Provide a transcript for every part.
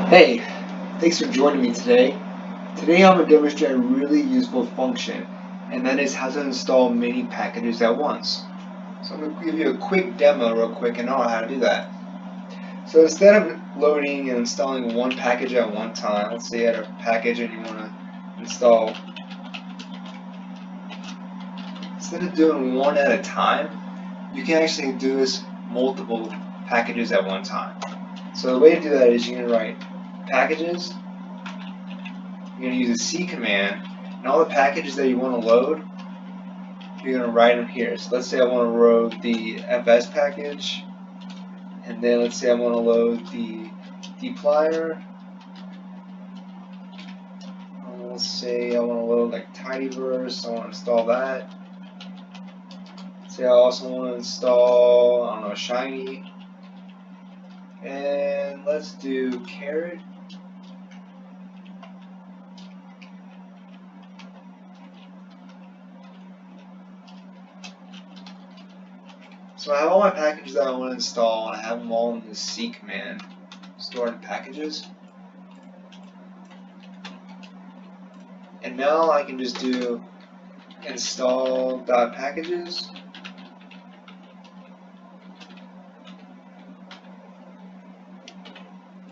Hey, thanks for joining me today. Today I'm going to demonstrate a really useful function, and that is how to install many packages at once. So I'm going to give you a quick demo real quick and on how to do that. So instead of loading and installing one package at one time, let's say you had a package and you want to install, instead of doing one at a time, you can actually do this multiple packages at one time. So the way to do that is you're going to write packages. You're going to use a C command, and all the packages that you want to load, you're going to write them here. So let's say I want to load the FS package, and then let's say I want to load the dplyr. Let's say I want to load like tidyverse, I want to install that. Say I also want to install, I don't know, Shiny. And let's do Carrot. So I have all my packages that I want to install, and I have them all in the C command, stored in packages. And now I can just do install.packages.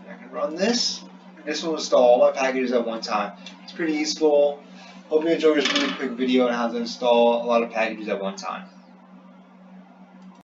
I can run this, and this will install all my packages at one time. It's pretty useful. Hope you enjoyed this really quick video on how to install a lot of packages at one time.